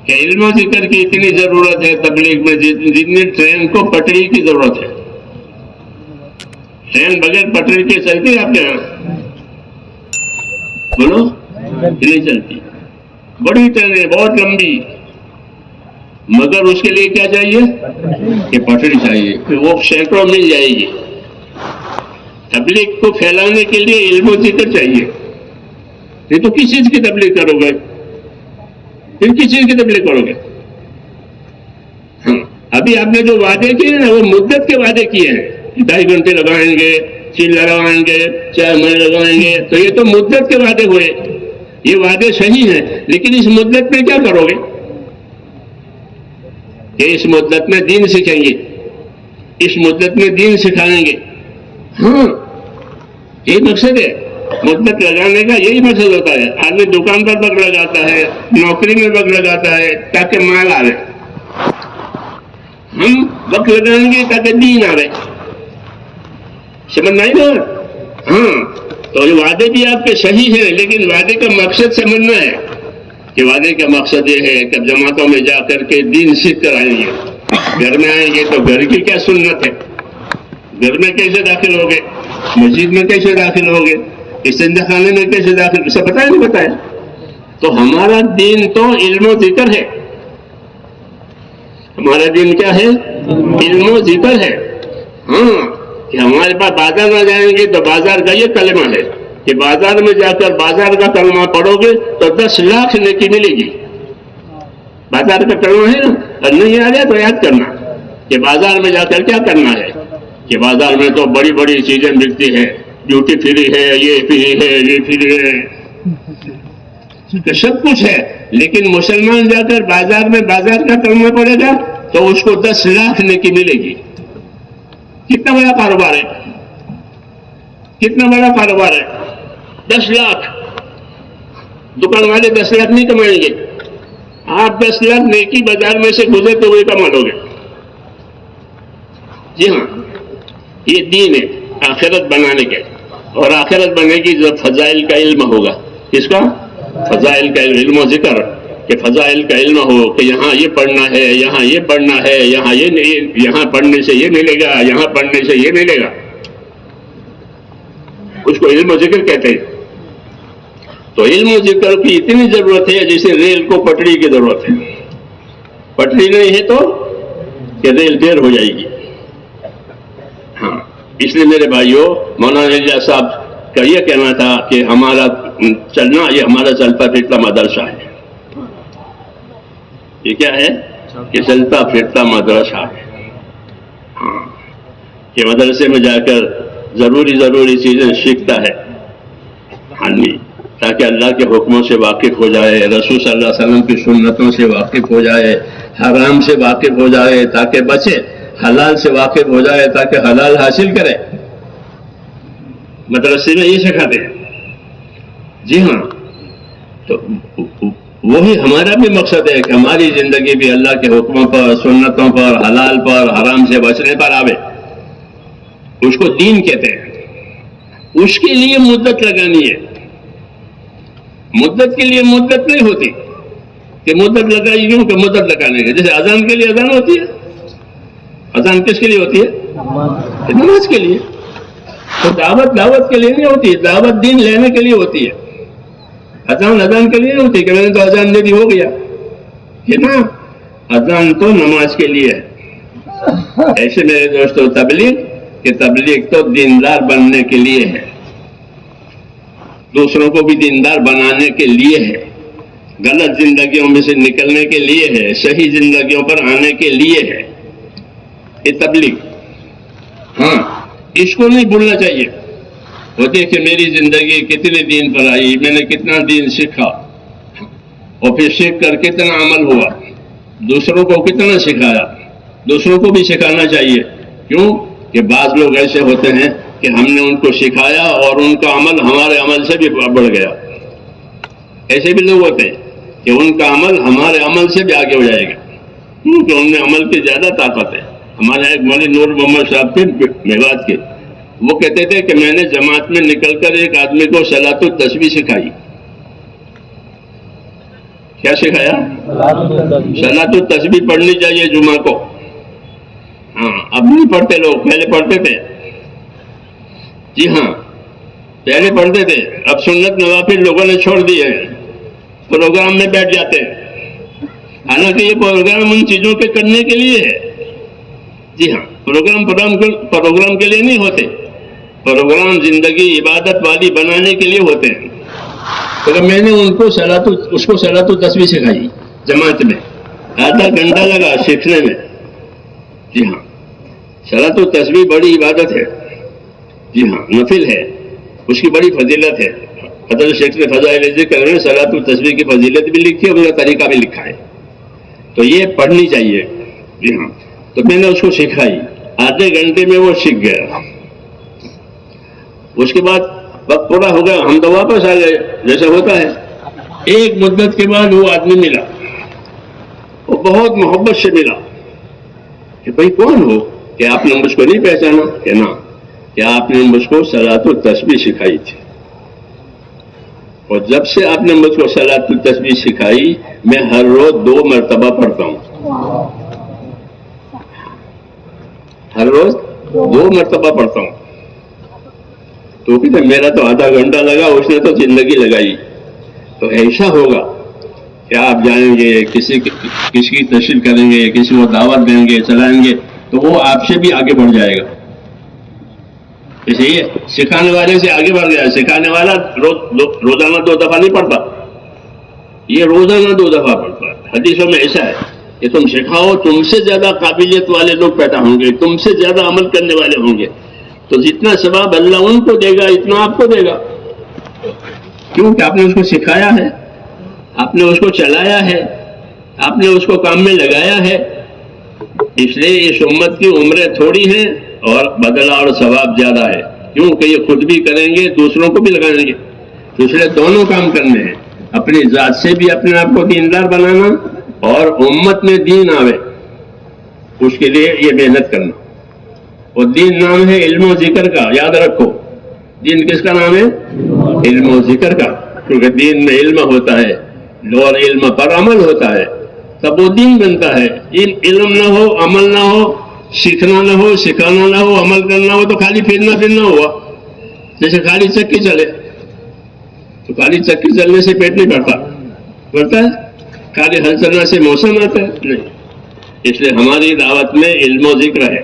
کہ علم و ذکر کی اتنی ضرورت ہے تبلیغ میں جتنی ٹرین کو پٹری کی ضرورت ہے. ٹرین بغیر پٹری کے چلتی ہے آپ کے یہاں؟ بولو. نہیں چلتی. بڑی ٹرین ہے، بہت لمبی، مگر اس کے لیے کیا چاہیے کہ پٹری چاہیے. پھر وہ سینکڑوں مل جائے گی. تبلیغ کو پھیلانے کے لیے علم و ذکر چاہیے. نہیں تو کس چیز کی تبلیغ کرو گے؟ پھر کس چیز کی تبلیغ کرو گے؟ ہاں، ابھی آپ نے جو وعدے کیے نا وہ مدت کے وعدے کیے ہیں. 2.5 گھنٹے لگائیں گے، چل لگائیں گے، 4 مہینے لگائیں گے، تو یہ تو مدت کے وعدے ہوئے. یہ وعدے صحیح ہیں، لیکن اس مدت میں کیا کرو گے؟ کہ اس مدت میں دین سیکھیں گے، اس مدت میں دین سکھائیں گے. ہاں، یہی مقصد ہے. مدت لگانے کا یہی مقصد ہوتا ہے. آدمی دکان پر وقت لگاتا ہے، نوکری میں وقت لگاتا ہے تاکہ مال آوے. ہم وقت لگائیں گے تاکہ دین آوے. سمجھ نہیں نا؟ ہاں، تو یہ وعدے بھی آپ کے صحیح ہیں، لیکن وعدے کا مقصد سمجھنا ہے کہ وعدے کا مقصد یہ ہے کہ جماعتوں میں جا کر کے دین سیکھ کر آئیں گے. گھر میں آئیں گے تو گھر کی کیا سنت ہے، گھر میں کیسے داخل ہوگے، مسجد میں کیسے داخل ہوگے، استنجا خانے میں کیسے داخل، اسے بتایا نہیں بتایا. تو ہمارا دین تو علم و ذکر ہے. ہمارا دین کیا ہے؟ علم و ذکر ہے. ہاں، کہ ہمارے پاس بازار میں جائیں گے تو بازار کا یہ کلمہ ہے کہ بازار میں جا کر بازار کا کلمہ پڑھو گے تو 10 لاکھ نیکی ملے گی. بازار کا کلمہ ہے نا، اور نہیں آ جائے تو یاد کرنا کہ بازار میں جا کر کیا کرنا ہے. کہ بازار میں تو بڑی بڑی چیزیں ملتی ہیں، ڈیوٹی فری ہے، یہ فری ہے، یہ فری ہے، سب کچھ ہے. لیکن مسلمان جا کر بازار میں بازار کا کلمہ پڑے گا تو اس کو 10 لاکھ نیکی ملے گی. کتنا بڑا کاروبار ہے، کتنا بڑا کاروبار ہے. 10 لاکھ. دکان والے 10 لاکھ نہیں کمائیں گے. آپ 10 لاکھ نیکی بازار میں سے گزرتے ہوئے کما لو گے. جی ہاں، یہ دین ہے آخرت بنانے کے. اور آخرت بننے کی جو فضائل کا علم ہوگا. کس کا؟ فضائل کا علم و ذکر. کہ فضائل کا علم ہو کہ یہاں یہ پڑھنا ہے، یہاں یہ پڑھنا ہے، یہاں یہ نہیں، یہاں پڑھنے سے یہ ملے گا، یہاں پڑھنے سے یہ ملے گا. اس کو علم و ذکر کہتے ہیں. تو علم و ذکر کی اتنی ضرورت ہے جیسے ریل کو پٹری کی ضرورت ہے. پٹری نہیں ہے تو کہ ریل دیر ہو جائے گی. ہاں، اس لیے میرے بھائیوں، مولانا الیاس صاحب کا یہ کہنا تھا کہ ہمارا چلنا یہ ہمارا چلتا پھرتا مدرسہ ہے. یہ کیا ہے کہ چلتا پھرتا مدرسہ ہے. ہاں، کہ مدرسے میں جا کر ضروری چیزیں سیکھتا ہے آدمی تاکہ اللہ کے حکموں سے واقف ہو جائے، رسول صلی اللہ علیہ وسلم کی سنتوں سے واقف ہو جائے، حرام سے واقف ہو جائے تاکہ بچے، حلال سے واقف ہو جائے تاکہ حلال حاصل کرے. مدرسے میں یہ سکھاتے ہیں. جی ہاں، تو وہی ہمارا بھی مقصد ہے کہ ہماری زندگی بھی اللہ کے حکموں پر، سنتوں پر، حلال پر، حرام سے بچنے پر آوے. اس کو دین کہتے ہیں. اس کے لیے مدت لگانی ہے. مدت کے لیے مدت نہیں ہوتی کہ مدت لگائی کیوں کہ مدت لگانے کے. جیسے اذان کے لیے اذان ہوتی ہے. اذان کس کے لیے ہوتی ہے؟ نماز کے لیے. تو دعوت کے لیے نہیں ہوتی، دعوت دین لینے کے لیے ہوتی ہے. اذان کے لیے نہیں ہوتی کہ میں نے تو اذان دے دی ہو گیا. کہ نا، اذان تو نماز کے لیے ہے. ایسے میرے دوستوں، تبلیغ تو دیندار بننے کے لیے ہے، دوسروں کو بھی دیندار بنانے کے لیے ہے، غلط زندگیوں میں سے نکلنے کے لیے ہے، صحیح زندگیوں پر آنے کے لیے ہے. یہ تبلیغ. ہاں، اس کو نہیں بھولنا چاہیے. وہ دیکھیں میری زندگی کتنے دین پر آئی، میں نے کتنا دین سیکھا، اور پھر سیکھ کر کتنا عمل ہوا، دوسروں کو کتنا سکھایا. دوسروں کو بھی سکھانا چاہیے. کیوں کہ بعض لوگ ایسے ہوتے ہیں کہ ہم نے ان کو سکھایا اور ان کا عمل ہمارے عمل سے بھی بڑھ گیا. ایسے بھی لوگ ہوتے ہیں کہ ان کا عمل ہمارے عمل سے بھی آگے ہو جائے گا کیونکہ ان میں عمل کی زیادہ طاقت ہے. ہمارے ایک مولوی نور محمد صاحب تھے میوات کے، وہ کہتے تھے کہ میں نے جماعت میں نکل کر ایک آدمی کو صلاۃ التسبیح سکھائی. کیا سکھایا؟ صلاۃ التسبیح پڑھنی چاہیے جمعہ کو. ہاں اب نہیں پڑھتے لوگ، پہلے پڑھتے تھے. جی ہاں پہلے پڑھتے تھے، اب سنت نوافل لوگوں نے چھوڑ دی ہے، پروگرام میں بیٹھ جاتے ہیں. حالانکہ یہ پروگرام ان چیزوں کے کرنے کے لیے ہے. جی ہاں پروگرام کے لیے نہیں ہوتے، پروگرام زندگی عبادت والی بنانے کے لیے ہوتے ہیں. تو میں نے ان کو اس کو صلاۃ التسبیح سکھائی جماعت میں، آدھا گھنٹہ لگا سیکھنے میں. جی ہاں صلاۃ التسبیح بڑی عبادت ہے. جی ہاں نفل ہے، اس کی بڑی فضیلت ہے. حضرت شیخ نے فضائل ذکر میں صلاۃ التسبیح کی فضیلت بھی لکھی ہے، اس کا طریقہ بھی لکھا ہے. تو یہ پڑھنی چاہیے. جی ہاں تو میں نے اس کو سکھائی، آدھے گھنٹے میں وہ سیکھ گیا. اس کے بعد وقت پورا ہو گیا، ہم تو واپس آ گئے جیسے ہوتا ہے. ایک مدت کے بعد وہ آدمی ملا، وہ بہت محبت سے ملا کہ بھائی کون ہو؟ کہ آپ نے مجھ کو نہیں پہچانا؟ کہ نا، کہ آپ نے مجھ کو صلاۃ التسبیح سکھائی تھی، اور جب سے آپ نے مجھ کو صلاۃ التسبیح سکھائی میں ہر روز 2 مرتبہ پڑھتا ہوں. ہر روز 2 مرتبہ پڑھتا ہوں. تو کہتے میرا تو آدھا گھنٹہ لگا، اس نے تو زندگی لگائی. تو ایسا ہوگا کہ آپ جائیں گے، کسی کی تشریح کریں گے، کسی کو دعوت دیں گے، چلائیں گے، تو وہ آپ سے بھی آگے بڑھ جائے گا. اسے یہ سکھانے والے سے آگے بڑھ گیا. سکھانے والا روزانہ 2 دفعہ نہیں پڑھتا، یہ روزانہ 2 دفعہ پڑھتا ہے. حدیثوں میں ایسا ہے کہ تم سکھاؤ، تم سے زیادہ قابلیت والے لوگ پیدا ہوں گے، تم سے زیادہ عمل کرنے والے ہوں گے. تو جتنا ثواب اللہ ان کو دے گا اتنا آپ کو دے گا. کیونکہ آپ نے اس کو سکھایا ہے، آپ نے اس کو چلایا ہے، آپ نے اس کو کام میں لگایا ہے. اس لیے اس امت کی عمریں تھوڑی ہیں اور بدلہ اور ثواب زیادہ ہے، کیونکہ یہ خود بھی کریں گے، دوسروں کو بھی لگائیں گے. تو اس لیے دونوں کام کرنے ہیں، اپنی ذات سے بھی اپنے آپ کو دیندار بنانا اور امت میں دین آوے اس کے لیے یہ محنت کرنا. اور دین نام ہے علم و ذکر کا، یاد رکھو. دین کس کا نام ہے؟ علم و ذکر کا. کیونکہ دین میں علم ہوتا ہے اور علم پر عمل ہوتا ہے، تب وہ دین بنتا ہے. علم نہ ہو، عمل نہ ہو، سیکھنا نہ ہو، سکھانا نہ ہو، عمل کرنا ہو، تو خالی پھرنا ہوا. جیسے خالی چکی چلے، تو خالی چکی چلنے سے پیٹ نہیں بھرتا ہے. خالی ہل چلنے سے موسم آتا ہے نہیں. اس لیے ہماری دعوت میں علم و ذکر ہے.